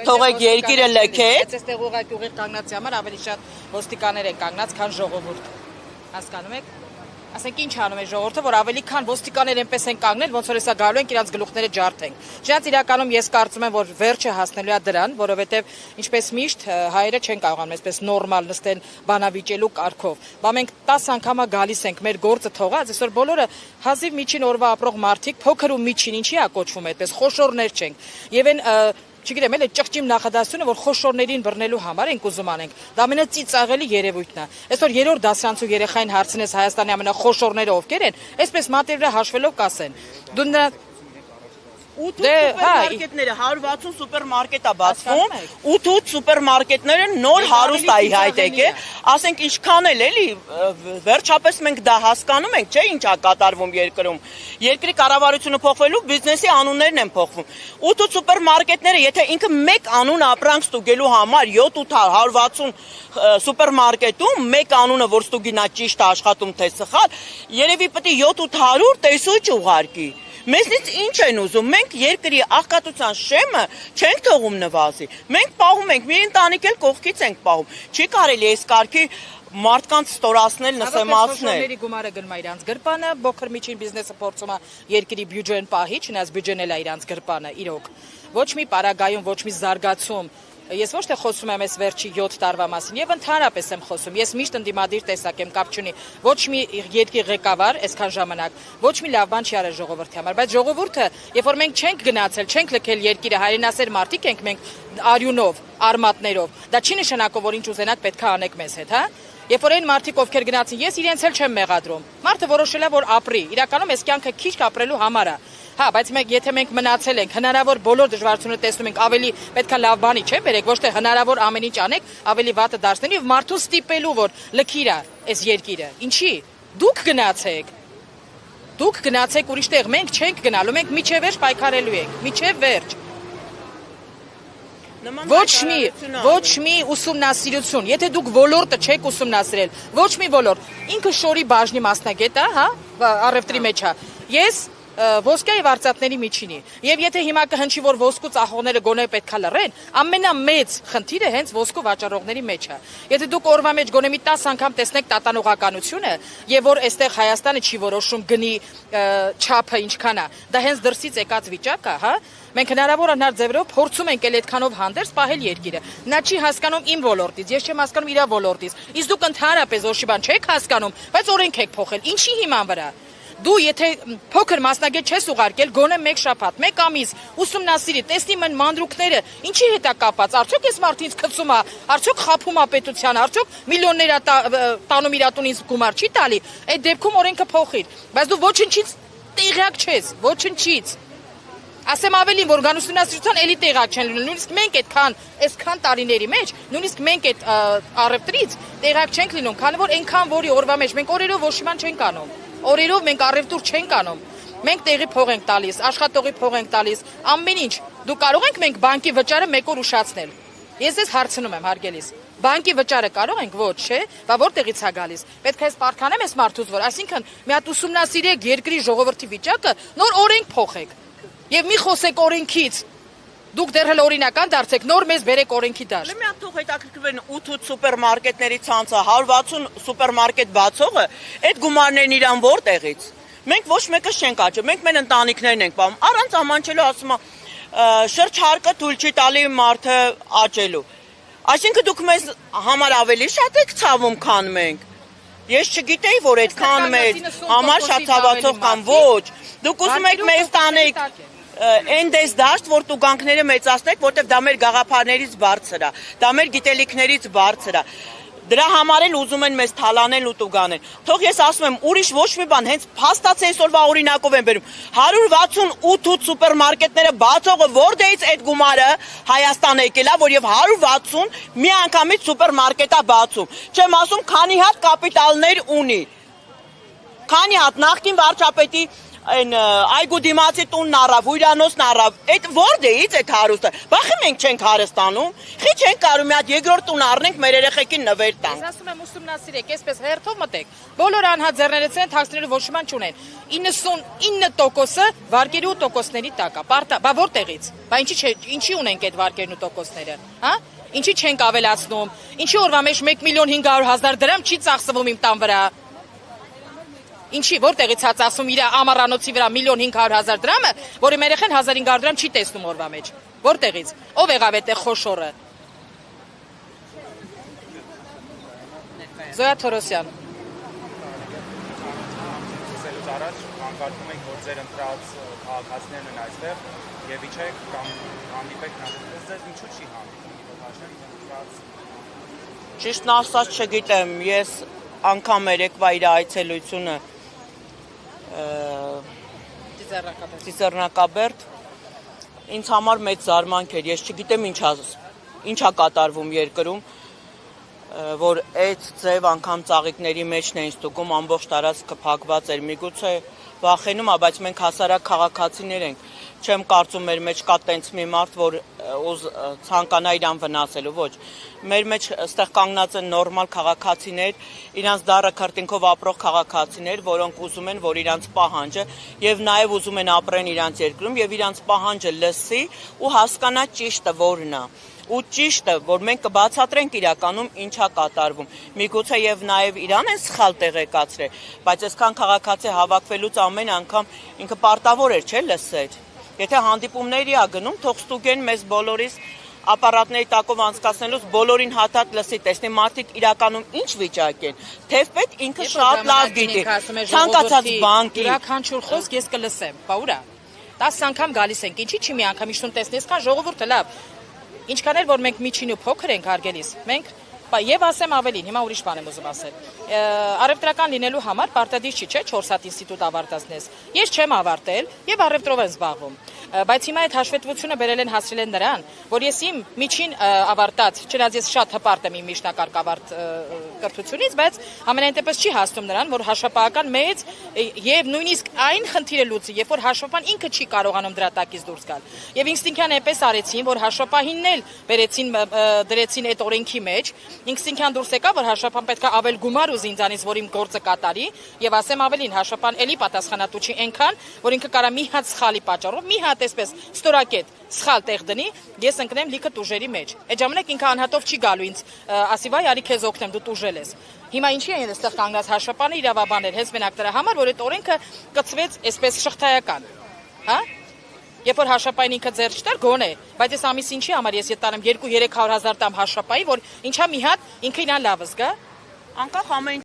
թողեք երկիրը լքեք։ Այստեղ ուղղակի ուղիղ կանգնածի համար ավելի շատ ոստիկաններ են կանգնած, քան ժողովուրդ։ Հասկանում եք։ Ասենք ինչ անում է ժողովուրդը, որ ավելի քան ոստիկաններ այնպես են կանգնել, ոնց որ հեսա գալու են իրանց գլուխները ջարդենք։ Չնայած իրականում ես կարծում եմ, որ վերջը հասնելու է դրան, որովհետև ինչպես միշտ հայերը չեն կարողանում այսպես նորմալ նստեն բանավիճելու կարգով։ Բա մենք 10 անգամա գալիս ենք մեր գործը թողած, այսօր բոլորը հազիվ միջին օրվա ապրող մարդիկ, փոքր ու միջին, ինչի է կոչվում այդպես, խոշորներ չենք։ Եվ այն չգիտեմ, էլ ճղճիմ նախադասությունը, որ խոշորներին բռնելու համար ենք ուզում անենք, դա ամենածիծաղելի երևույթն է։ Այսօր երրորդ դասարանցու երեխային հարցնես Հայաստանի ամենախոշորները ովքեր են, այսպես մատերերը հաշվելով կասեն։ Դու նա 8 սուպերմարկետները 160 սուպերմարկետ է բացվում, 8 սուպերմարկետները նոր հարուստ է հայտեք է, ասենք ինչքան էլի, վերջապես մենք դա հասկանում ենք, չէ՞ ինչ է կատարվում երկրում։ Երկրի կառավարությունը փոխվելու բիզնեսի անուններն են փոխվում։ 8 սուպերմարկետները, եթե ինքը մեկ անուն ապրանք ստուգելու համար 7-160 սուպերմարկետում մեկ անունը որ ստուգինա ճիշտ աշխատում թե սխալ, երևի պետք է 7-800 տեսուչ ուղարկի։ Մեզնից ինչ են ուզում, մենք երկրի աղքատության շեմը չենք թողում նվազի, մենք պահում ենք, մի ընտանիք էլ կողքից ենք պահում, չի կարելի այս կարգի մարդկանց ստորացնել, նսեմացնել։ Խոշորների գումարը գնում է իրանց գրպանը, փոքր միջին բիզնեսը փորձում է երկրի բյուջեն պահի, չնայած բյուջեն էլ է իրանց գրպանը, իրոք։ Ոչ մի պարագայում, ոչ մի զարգացում։ Ես ոչ թե խոսում եմ այս վերջի 7 տարվա մասին, եւ ընդհանրապես եմ խոսում։ Ես միշտ ընդդիմադիր տեսակ եմ, կապ չունի։ Ոչ մի երկրի ղեկավար այսքան ժամանակ, ոչ մի լավ բան չի արել ժողովրդի համար, բայց ժողովուրդը, երբ որ մենք չենք գնացել, չենք լքել երկիրը, հայրենասեր մարդիկ ենք մենք արյունով, արմատներով, դա չի նշանակում, որ ինչ ուզենաք պետք է անեք մեզ հետ, հա։ Երբ որ այն մարդիկ ովքեր գնացին, ես իրենց էլ չեմ մեղադրում։ Մարդը որոշել է, որ ապրի։ Իրականում այս կյանքը քիչ ապրելու համար է։ Հա, բայց եթե մենք մնացել ենք, հնարավոր բոլոր դժվարությունները տեսնում ենք, ավելի պետքա լավ բանի չէ, բերեք, ոչ թե հնարավոր ամեն ինչ անեք, ավելի վատը դարձնելու եւ մարդուն ստիպելու, որ լքիրա այս երկիրը։ Ինչի։ Դուք գնացեք ուրիշ տեղ, մենք չենք գնալու, մենք միջև վերջ պայքարելու ենք, միջև վերջ։ Ոչ մի ուսումնասիրություն, եթե դուք ոլորտը չեք ուսումնասիրել, ոչ մի ոլորտ, ինքը շորի բաժնի մասնագետ է, հա, առևտրի մեջ է։ Ես ոսկե եւ արծաթների միջինի։ Եվ եթե հիմա կհնչի, որ ոսկու ծախողները գոնե պետքա լռեն, ամենամեծ խնդիրը հենց ոսկու վաճառողների մեջ է։ Եթե դուք օրվա մեջ գոնե մի 10 անգամ տեսնեք տատանողականությունը, եւ որ այստեղ Հայաստանը չի որոշում գնի չափը ինչքան է, դա հենց դրսից եկած վիճակ է, հա։ Մենք հնարավոր անհար ձևերով փորձում ենք էլ այդքանով հանդերձ պահել երկիրը։ Նա չի հասկանում իմ ոլորտից, ես չեմ հասկանում իր ոլորտից։ Իսկ դուք ընդհանրապես ոչ մի բան չեք հասկանում, բայց օրենք եք փոխել։ Ինչի հիման վրա։ Դու եթե փոքր մասնագետ չես ուղարկել, գոնե մեկ շաբաթ, մեկ ամիս ուսումնասիրի, տեսնի մեն մանրուքները, ինչի հետ է կապված, արդյոք այս մարդը ինձ քծում է, արդյոք խափում է պետությանը, արդյոք միլիոններ տանում իր տունից գումար չի տալի, այդ դեպքում օրենքը փոխիր, բայց դու ոչնչից տեղյակ չես, ոչնչից։ Ասեմ ավելին, որ ուսումնասիրության էլի տեղակ չեն լինում, նույնիսկ մենք այսքան տարիների մեջ, նույնիսկ մենք այդ առևտրից տեղակ չենք լինում, քանի որ այնքան որի օրվա մեջ մենք օրերով ոչ մի բան չենք անում։ Օրերով մենք առևտուր չենք անում։ Մենք տեղի փող ենք տալիս, աշխատողի փող ենք տալիս, ամեն ինչ։ Դու կարող ենք մենք բանկի վճարը մեկ օր ուշացնել։ Ես ձեզ հարցնում եմ, հարգելիս։ Բանկի վճարը կարող ենք, ոչ, չէ՞։ Բա որտեղից է գալիս։ Պետք է ես պարքանեմ այս մարդուց, որ այսինքն մի հատ ուսումնասիրեք երկրի ժողովրդի վիճակը, նոր օրենք փոխեք։ Եվ մի խոսեք օրենքից։ Դուք դեռ հələ օրինական դարձեք, նոր մեզ բերեք օրենքի դաշտ։ Մի հատ թող հետաքրքրվեն 8 սուպերմարկետների ցանցը, 160 սուպերմարկետ բացողը, այդ գումարներն իրան որտեղից։ Մենք ոչ մեկը չենք աճում, մենք մեր ընտանիքներն ենք պահում։ Առանց ամանչելու ասում է, շրջարկը թույլ չի տալի մարդը աճելու։ Այսինքն դուք մեզ համար ավելի շատ եք ցավում, քան մենք։ Ես չգիտեի, որ այդքան մեծ համար շատ ցավացող կամ ոչ։ Դուք ուզում եք մեզ տանեք այն դες դաշտ, որ տուգանքները մեծացնեք, որտեղ դա մեր գաղափարներից բարձր է, դա մեր գիտելիքներից բարձր է։ Դրա համար էլ ուզում են մեզ թալանել ու տուգանել։ Թող ես ասում եմ, ուրիշ ոչ մի բան, հենց փաստացի այսօրվա օրինակով եմ բերում։ 168 սուպերմարկետները բացողը որտեղից այդ գումարը Հայաստան եկել է, որ եւ 160 միանգամից սուպերմարկետ է բացում։ Չեմ ասում, քանի հատ կապիտալներ ունի։ Քանի հատ նախկին վարչապետի այն այգու դիմացի տունն առավ, հյուրանոցն առավ, այդ որտեղից այդ հարուստը։ Բախի մենք չենք հարստանում, խի չենք կարող մի հատ երկրորդ տուն առնենք մեր երեխեքին նվեր տանք։ Ես ասում եմ ուսումնասիրեք, այսպես հերթով մտեք։ Բոլոր անհաձեռներից են թաքցնելու ոչ մի բան չունեն։ 99%-ը վարկերի ու տոկոսների տակ է։ Բա որտեղից։ Բա ինչի ունենք այդ վարկերն ու տոկոսները, հա? Ինչի չենք ավելացնում։ Ինչի օրվա մեջ 1.5 միլիոն դրամ չի ծախսվում իմ տան վրա։ Ինչի որտեղից հա ծախսում իր ամառանոցի վրա 1.5 միլիոն դրամը, որի մեր երեխան 1500 դրամ չի տեսնում օրվա մեջ։ Որտեղից։ Ով եղավ այդտեղ խոշորը։ Զոյա Թորոսյան։ Առաջ հանկարծում եք, որ ձեր ընտրած քաղաքացիներն են այստեղ եւ իջեք կամ հանդիպեք նրանց, ձեզ ինչու չի հանդիպում, Ճիշտն ասած չգիտեմ, ես անգամ երեկվա իր այցելությունը Ծիծեռնակաբերդ ինձ համար մեծ զարմանք էր, ես չգիտեմ ինչա կատարվում երկրում, որ այդ ձև անգամ ծաղիկների մեջն էին ստուգում, ամբողջ տարածքը փակված էր, միգուցե վախենում, բայց մենք հասարակ քաղաքացիներ ենք, չեմ կարծում մեր մեջ կա տենց մի մարդ, որ ցանկանա իրան վնասելու, ոչ, մեր մեջ այստեղ կանգնած են նորմալ քաղաքացիներ, իրանց դառը քրտինքով ապրող քաղաքացիներ, որոնք ուզում են, որ իրանց պահանջը եւ նաեւ ուզում են ապրեն իրանց երկրում եւ իրանց պահանջը լսի ու հասկանա ճիշտը որն է։ Ու ճիշտը, որ մենք կբացատրենք իրականում ինչա կատարվում։ Միգուցե եւ նաեւ իրան են սխալ տեղեկացրել, բայց այսքան քաղաքացի հավաքվելուց ամեն անգամ ինքը պարտավոր էր, չէ՞, լսել։ Եթե հանդիպումների ա գնում, թող ստուգեն մեզ բոլորիս ապարատների տակով անցկացնելուց բոլորին հատատ լսի, տեսնի մարդիկ իրականում ինչ վիճակ են։ Թեփպետ ինքը շատ լավ գիտի։ Ցանկացած բանկի յուրաքանչյուր խոսք ես կլսեմ։ Բա ուրա։ 10 անգամ գալիս ենք, ինչի՞ չի մի անգամ իշտուն տեսնես, քան ժողովուրդը լավ։ Ինչքան էլ որ մենք միջին ու փոքր ենք հարգելիս, մենք եւ ասեմ ավելին, հիմա ուրիշ բան եմ ուզում ասել։ Առևտրական լինելու համար պարտադիր չի, չէ՞, 4 հատ ինստիտուտ ավարտածնես։ Ես չեմ ավարտել եւ առևտրով եմ զբաղվում։ Բայց հիմա այդ հաշվետվությունը բերել են հասրել են նրան, որ ես իմ միջին ավարտած, չնայած ես շատ հպարտ եմ իմ միջնակարգ ավարտ կրթությունից, բայց ամենայն դեպս չի հասնում նրան, որ հաշվապահական մեծ եւ նույնիսկ այն խնդիրը լուծի, երբ որ հաշվապահն ինքը չի կարողանում դրա տակից դուրս գալ։ Եվ ինստինքտիվ այնպես արեցին, որ հաշվապահինն էլ բերեցին դրեցին այդ օրենքի մեջ, ինստինքտիվ դուրս եկա, որ հաշվապահն պետք է ավել գումար ուզի ինձանից, որ իմ գործը կատարի, եւ ասեմ ավելին, հաշվապահն էլի պատասխանատու չի այնքան, որ ինքը կարա մի հատ սխալի պատճառով, մի հատ այսպես ստորակետ սխալ տեղ դնի, ես ընկնեմ լիքը տուժերի մեջ։ Այդ ժամանակ ինքը անհատով չի գալու ինձ, ասի վայ, արի քեզ օգնեմ, դու տուժել ես։ Հիմա ինչի են այստեղ կանգնած հաշվապահը իրավաբաններ, հենց մենակ դրա համար, որ այդ օրենքը կծվեց այսպես շղթայական, հա? Երբ որ հաշվապահին ինքը ձեռք չտար, գոնե, բայց ես ամիս ինչի համար ես ետանեմ 2-300 հազար տամ հաշվապահի, որ ինչա մի հատ ինքը իրան լավը զգա։ Անկախ ամեն